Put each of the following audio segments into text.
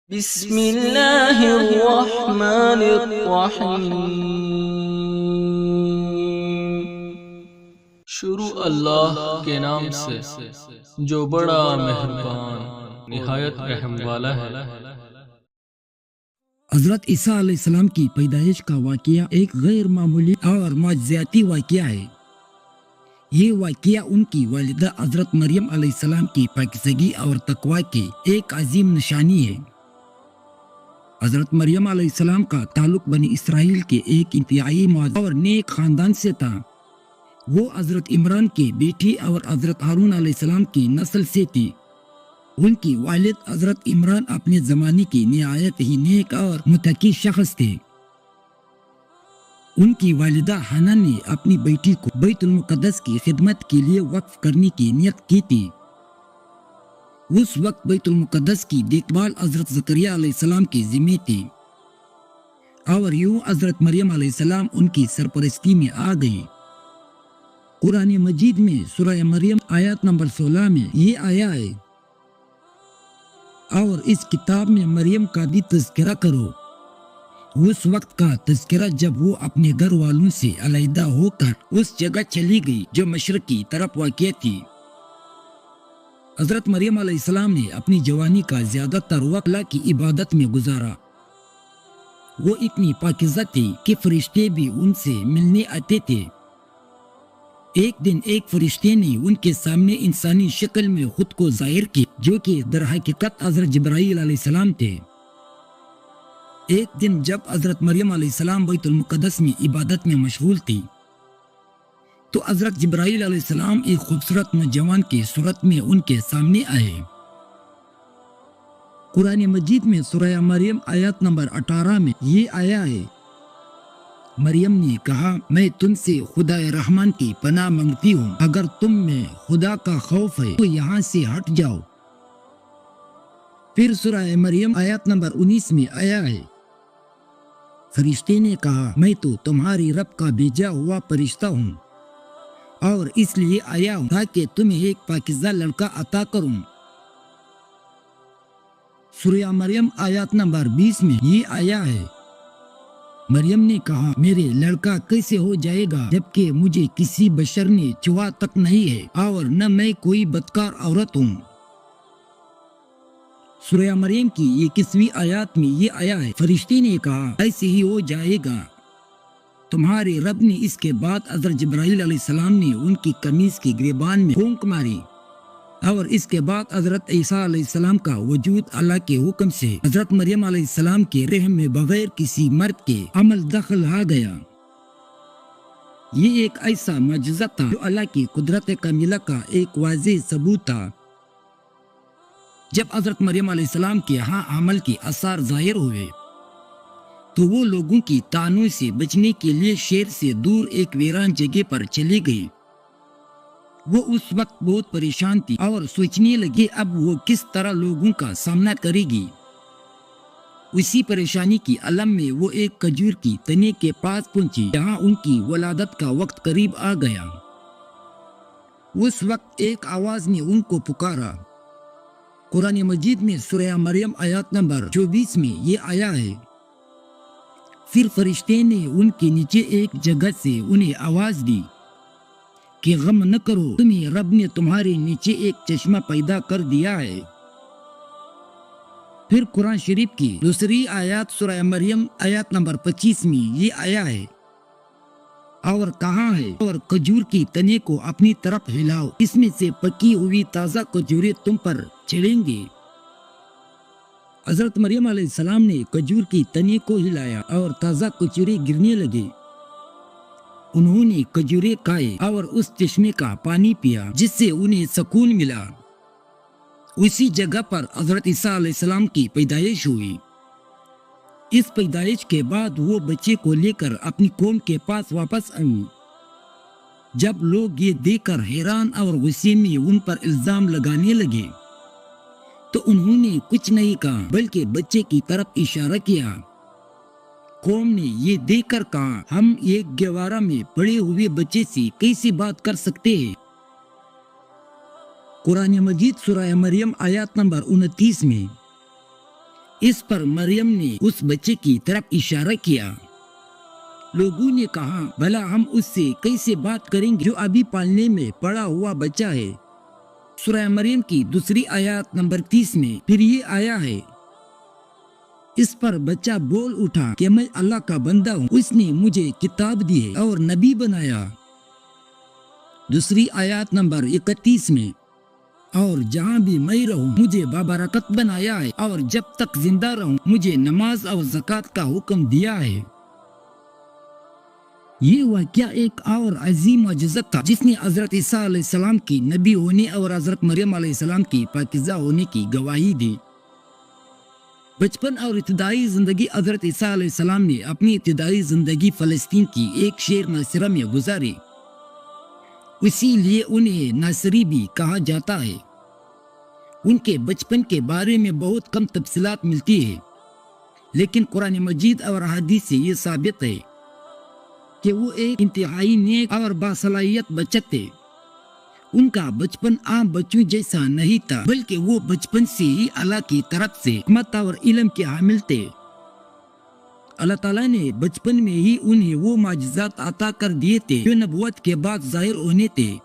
بسم اللہ الرحمن الرحیم۔ شروع اللہ کے نام سے جو بڑا مہربان نہایت رحم والا ہے۔ حضرت عیسیٰ علیہ السلام کی پیدائش کا واقعہ ایک غیر معمولی اور معجزاتی واقعہ ہے۔ یہ واقعہ ان کی والدہ حضرت مریم علیہ السلام کی پاکیزگی اور تقوی کی ایک عظیم نشانی ہے۔ حضرت مریم علیہ السلام کا تعلق بنی اسرائیل کے ایک انتہائی معزز اور نیک خاندان سے تھا۔ وہ حضرت عمران کی بیٹی اور حضرت ہارون علیہ السلام کی نسل سے تھی۔ ان کی والد حضرت عمران اپنے زمانے کی نہایت ہی نیک اور متقی شخص تھے۔ ان کی والدہ حنا نے اپنی بیٹی کو بیت المقدس کی خدمت کے لیے وقف کرنے کی نیت کی تھی۔ اس وقت بیت المقدس کی دیکھ بھال حضرت زکریا علیہ السلام کی ذمہ تھی، اور یوں حضرت مریم علیہ السلام ان کی سرپرستی میں آ گئی۔ قرآن مجید میں سورہ مریم آیت نمبر 16 میں یہ آیا ہے، اور اس کتاب میں مریم کا بھی تذکرہ کرو۔ اس وقت کا تذکرہ جب وہ اپنے گھر والوں سے علیحدہ ہو کر اس جگہ چلی گئی جو مشرق کی طرف واقع تھی۔ حضرت مریم علیہ السلام نے اپنی جوانی کا زیادہ تر وقت اللہ کی عبادت میں گزارا۔ وہ اتنی پاکیزہ تھی کہ فرشتے بھی ان سے ملنے آتے تھے۔ ایک دن ایک فرشتے نے ان کے سامنے انسانی شکل میں خود کو ظاہر کی، جو کہ در حقیقت حضرت جبرائیل علیہ السلام تھے۔ ایک دن جب حضرت مریم علیہ السلام بیت المقدس میں عبادت میں مشغول تھی، تو حضرت جبرائیل علیہ السلام ایک خوبصورت نوجوان کی صورت میں ان کے سامنے آئے۔ قرآن مجید میں سورہ مریم آیت نمبر 18 میں یہ آیا ہے، مریم نے کہا، میں تم سے خدا رحمان کی پناہ مانگتی ہوں، اگر تم میں خدا کا خوف ہے تو یہاں سے ہٹ جاؤ۔ پھر سورہ مریم آیت نمبر 19 میں آیا ہے، فرشتے نے کہا، میں تو تمہاری رب کا بھیجا ہوا فرشتہ ہوں، اور اس لیے آیا ہوں تاکہ تمہیں ایک پاکیزہ لڑکا عطا کروں۔ سورہ مریم آیت نمبر 20 میں یہ آیا ہے، مریم نے کہا، میرے لڑکا کیسے ہو جائے گا جبکہ مجھے کسی بشر نے چھوا تک نہیں ہے، اور نہ میں کوئی بدکار عورت ہوں۔ سورہ مریم کی 21ویں آیات میں یہ آیا ہے، فرشتے نے کہا، ایسے ہی ہو جائے گا۔ تمہارے رب نے اس کے بعد حضرت جبرائیل علیہ السلام نے ان کی قمیص کی گریبان میں پھونک ماری، اور اس کے بعد حضرت عیسیٰ علیہ السلام کا وجود اللہ کے حکم سے حضرت مریم علیہ السلام کے رحم میں بغیر کسی مرد کے عمل دخل آ گیا۔ یہ ایک ایسا معجزہ تھا جو اللہ کی قدرت کاملہ کا ایک واضح ثبوت تھا۔ جب حضرت مریم علیہ السلام کے ہاں عمل کے آثار ظاہر ہوئے تو وہ لوگوں کی طعنوں سے بچنے کے لیے شہر سے دور ایک ویران جگہ پر چلی گئی۔ وہ اس وقت بہت پریشان تھی اور سوچنے لگی اب وہ کس طرح لوگوں کا سامنا کرے گی۔ اسی پریشانی کی علم میں وہ ایک کھجور کی تنے کے پاس پہنچی جہاں ان کی ولادت کا وقت قریب آ گیا۔ اس وقت ایک آواز نے ان کو پکارا۔ قرآن مجید میں سورہ مریم آیات نمبر 24 میں یہ آیا ہے، پھر فرشتے نے ان کے نیچے ایک جگہ سے انہیں آواز دی کہ غم نہ کرو، تمہیں رب نے تمہارے نیچے ایک چشمہ پیدا کر دیا ہے۔ پھر قرآن شریف کی دوسری آیات سورہ مریم آیات نمبر 25 میں یہ آیا ہے، اور کہاں ہے، اور کھجور کی تنے کو اپنی طرف ہلاؤ، اس میں سے پکی ہوئی تازہ کھجوریں تم پر چڑھیں گے۔ حضرت مریم علیہ السلام نے کھجور کی تنے کو ہلایا اور تازہ کھجوریں گرنے لگے۔ انہوں نے کھجوریں کھائے اور اس چشمے کا پانی پیا جس سے انہیں سکون ملا۔ اسی جگہ پر حضرت عیسیٰ علیہ السلام کی پیدائش ہوئی۔ اس پیدائش کے بعد وہ بچے کو لے کر اپنی قوم کے پاس واپس آئی۔ جب لوگ یہ دیکھ کر حیران اور غصے میں ان پر الزام لگانے لگے تو انہوں نے کچھ نہیں کہا بلکہ بچے کی طرف اشارہ کیا۔ قوم نے یہ دیکھ کر کہا، ہم ایک گہوارہ میں پڑے ہوئے بچے سے کیسے بات کر سکتے ہیں؟ قرآن مجید سورہ مریم آیات نمبر 29 میں اس پر مریم نے اس بچے کی طرف اشارہ کیا۔ لوگوں نے کہا بھلا ہم اس سے کیسے بات کریں گے جو ابھی پالنے میں پڑا ہوا بچہ ہے۔ سورہ مریم کی دوسری آیات نمبر 30 میں پھر یہ آیا ہے، اس پر بچہ بول اٹھا کہ میں اللہ کا بندہ ہوں، اس نے مجھے کتاب دی ہے اور نبی بنایا۔ دوسری آیات نمبر 31 میں، اور جہاں بھی میں رہوں مجھے بابرکت بنایا ہے، اور جب تک زندہ رہوں مجھے نماز اور زکوٰۃ کا حکم دیا ہے۔ یہ واقعہ ایک اور عظیم معجزہ تھا جس نے حضرت عیسیٰ علیہ السلام کی نبی ہونے اور حضرت مریم علیہ السلام کی پاکیزہ ہونے کی گواہی دی۔ بچپن اور ابتدائی زندگی حضرت عیسیٰ علیہ السلام نے اپنی ابتدائی زندگی فلسطین کی ایک شہر ناصرہ میں گزاری، اسی لیے انہیں ناصری بھی کہا جاتا ہے۔ ان کے بچپن کے بارے میں بہت کم تفصیلات ملتی ہے، لیکن قرآن مجید اور حدیث سے یہ ثابت ہے کہ وہ ایک انتہائی نیک اور باصلاحیت بچہ تھے۔ ان کا بچپن عام بچوں جیسا نہیں تھا، بلکہ وہ بچپن سے ہی اللہ کی طرف سے حکمت اور علم کے حامل تھے۔ اللہ تعالیٰ نے بچپن میں ہی انہیں وہ معجزات عطا کر دیے تھے جو نبوت کے بعد ظاہر ہونے تھے،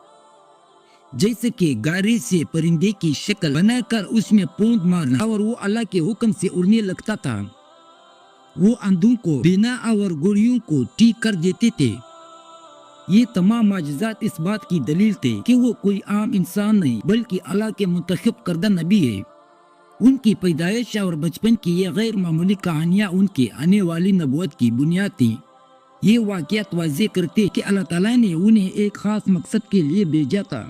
جیسے کہ گارے سے پرندے کی شکل بنا کر اس میں پوند مارنا، اور وہ اللہ کے حکم سے اڑنے لگتا تھا۔ وہ اندھوں کو بینا اور گوڑیوں کو ٹھیک کر دیتے تھے۔ یہ تمام معجزات اس بات کی دلیل تھے کہ وہ کوئی عام انسان نہیں بلکہ اللہ کے منتخب کردہ نبی ہے۔ ان کی پیدائش اور بچپن کی یہ غیر معمولی کہانیاں ان کے آنے والی نبوت کی بنیاد تھی۔ یہ واقعات واضح کرتے کہ اللہ تعالیٰ نے انہیں ایک خاص مقصد کے لیے بھیجا تھا۔